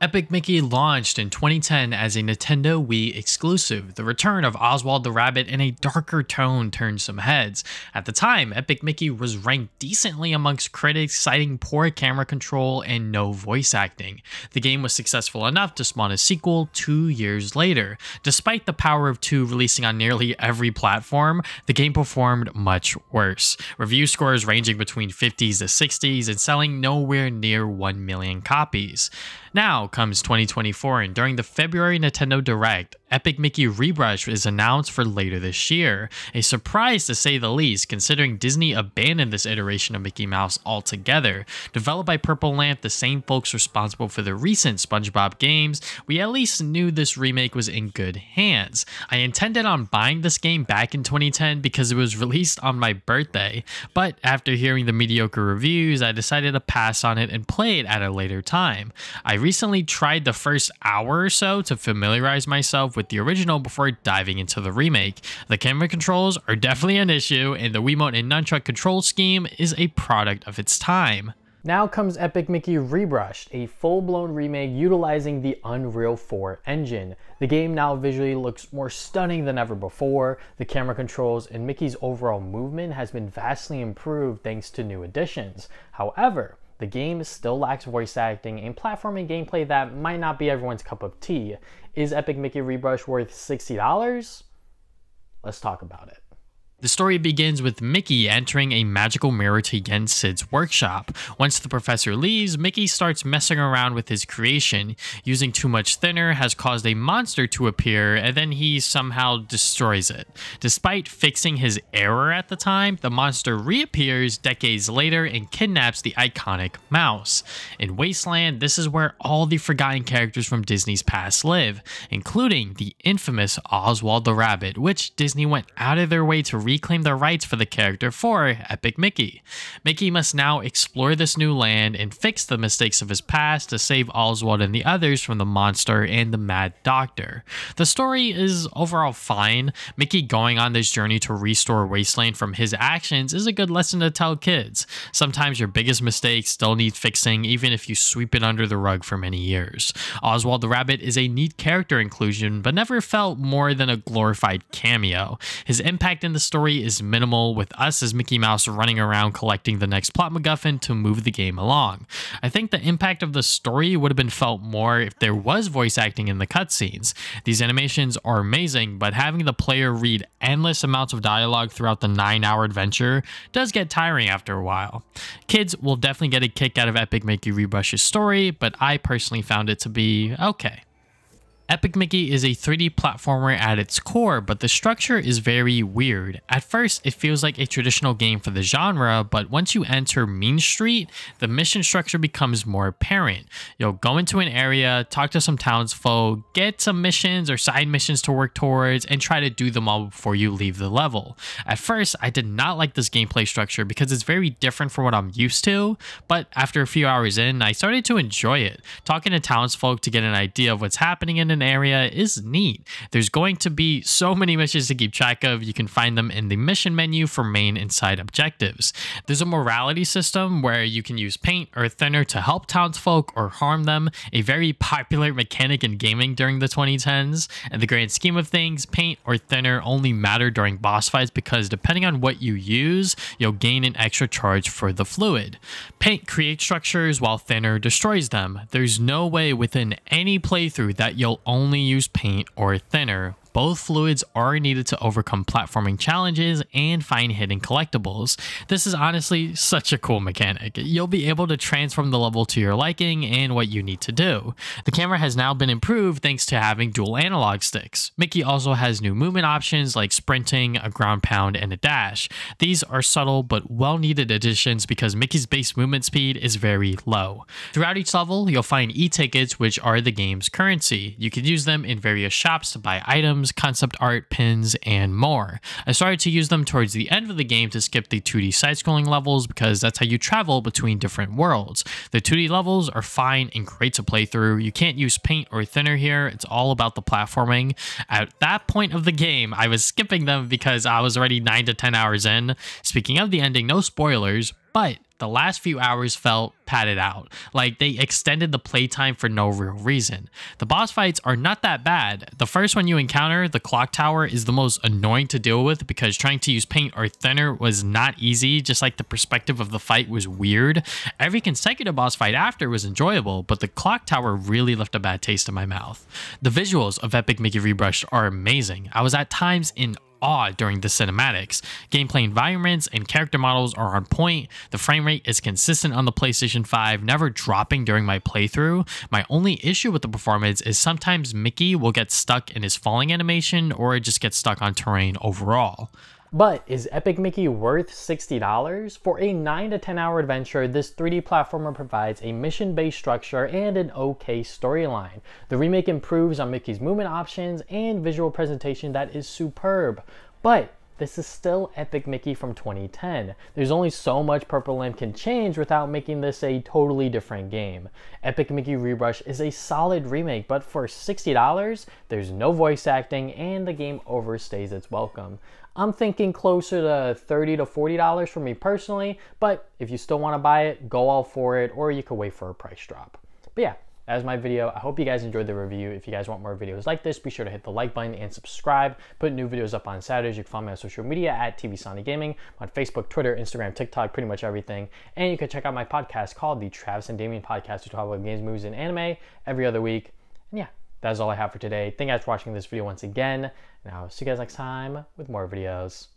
Epic Mickey launched in 2010 as a Nintendo Wii exclusive. The return of Oswald the Rabbit in a darker tone turned some heads. At the time, Epic Mickey was ranked decently amongst critics, citing poor camera control and no voice acting. The game was successful enough to spawn a sequel 2 years later. Despite the power of 2 releasing on nearly every platform, the game performed much worse. Review scores ranging between 50s to 60s and selling nowhere near 1 million copies. Now comes 2024, and during the February Nintendo Direct, Epic Mickey Rebrushed is announced for later this year. A surprise to say the least, considering Disney abandoned this iteration of Mickey Mouse altogether. Developed by Purple Lamp, the same folks responsible for the recent SpongeBob games, we at least knew this remake was in good hands. I intended on buying this game back in 2010 because it was released on my birthday, but after hearing the mediocre reviews, I decided to pass on it and play it at a later time. I recently tried the first hour or so to familiarize myself with the original before diving into the remake. The camera controls are definitely an issue, and the Wiimote and Nunchuck control scheme is a product of its time. Now comes Epic Mickey Rebrushed, a full-blown remake utilizing the Unreal 4 engine. The game now visually looks more stunning than ever before. The camera controls and Mickey's overall movement has been vastly improved thanks to new additions. However, the game still lacks voice acting and platforming gameplay that might not be everyone's cup of tea. Is Epic Mickey Rebrushed worth $60? Let's talk about it. The story begins with Mickey entering a magical mirror to Yen Sid's workshop. Once the professor leaves, Mickey starts messing around with his creation. Using too much thinner has caused a monster to appear, and then he somehow destroys it. Despite fixing his error at the time, the monster reappears decades later and kidnaps the iconic mouse. In Wasteland, this is where all the forgotten characters from Disney's past live, including the infamous Oswald the Rabbit, which Disney went out of their way to reclaim the rights for the character for Epic Mickey. Mickey must now explore this new land and fix the mistakes of his past to save Oswald and the others from the monster and the Mad Doctor. The story is overall fine. Mickey going on this journey to restore Wasteland from his actions is a good lesson to tell kids. Sometimes your biggest mistakes still need fixing even if you sweep it under the rug for many years. Oswald the Rabbit is a neat character inclusion, but never felt more than a glorified cameo. His impact in the story is minimal, with us as Mickey Mouse running around collecting the next plot MacGuffin to move the game along. I think the impact of the story would have been felt more if there was voice acting in the cutscenes. These animations are amazing, but having the player read endless amounts of dialogue throughout the 9-hour adventure does get tiring after a while. Kids will definitely get a kick out of Epic Mickey Rebrush's story, but I personally found it to be okay. Epic Mickey is a 3D platformer at its core, but the structure is very weird. At first, it feels like a traditional game for the genre, but once you enter Mean Street, the mission structure becomes more apparent. You'll go into an area, talk to some townsfolk, get some missions or side missions to work towards, and try to do them all before you leave the level. At first, I did not like this gameplay structure because it's very different from what I'm used to, but after a few hours in, I started to enjoy it. Talking to townsfolk to get an idea of what's happening in an area is neat. There's going to be so many missions to keep track of. You can find them in the mission menu for main and side objectives. There's a morality system where you can use paint or thinner to help townsfolk or harm them, a very popular mechanic in gaming during the 2010s. In the grand scheme of things, paint or thinner only matter during boss fights because depending on what you use, you'll gain an extra charge for the fluid. Paint creates structures while thinner destroys them. There's no way within any playthrough that you'll only use paint or thinner. Both fluids are needed to overcome platforming challenges and find hidden collectibles. This is honestly such a cool mechanic. You'll be able to transform the level to your liking and what you need to do. The camera has now been improved thanks to having dual analog sticks. Mickey also has new movement options like sprinting, a ground pound, and a dash. These are subtle but well-needed additions because Mickey's base movement speed is very low. Throughout each level, you'll find e-tickets, which are the game's currency. You can use them in various shops to buy items, concept art, pins, and more. I started to use them towards the end of the game to skip the 2D side-scrolling levels because that's how you travel between different worlds. The 2D levels are fine and great to play through. You can't use paint or thinner here. It's all about the platforming. At that point of the game, I was skipping them because I was already 9 to 10 hours in. Speaking of the ending, no spoilers, but The last few hours felt padded out, like they extended the playtime for no real reason. The boss fights are not that bad. The first one you encounter, the clock tower, is the most annoying to deal with because trying to use paint or thinner was not easy, just like the perspective of the fight was weird. Every consecutive boss fight after was enjoyable, but the clock tower really left a bad taste in my mouth. The visuals of Epic Mickey Rebrushed are amazing. I was at times in awe during the cinematics. Gameplay environments and character models are on point. The frame rate is consistent on the PlayStation 5, never dropping during my playthrough. My only issue with the performance is sometimes Mickey will get stuck in his falling animation or just get stuck on terrain overall. But is Epic Mickey worth $60? For a 9 to 10 hour adventure, this 3D platformer provides a mission-based structure and an okay storyline. The remake improves on Mickey's movement options and visual presentation that is superb. But this is still Epic Mickey from 2010. There's only so much Purple Lamp can change without making this a totally different game. Epic Mickey Rebrushed is a solid remake, but for $60, there's no voice acting and the game overstays its welcome. I'm thinking closer to $30 to $40 for me personally, but if you still want to buy it, go all for it, or you could wait for a price drop. But yeah, that was my video. I hope you guys enjoyed the review. If you guys want more videos like this, be sure to hit the like button and subscribe. Put new videos up on Saturdays. You can follow me on social media at TVSonic Gaming, on Facebook, Twitter, Instagram, TikTok, pretty much everything. And you can check out my podcast called the Travis and Damien Podcast, which talk about games, movies, and anime every other week. And yeah, that's all I have for today. Thank you guys for watching this video once again, and I'll see you guys next time with more videos.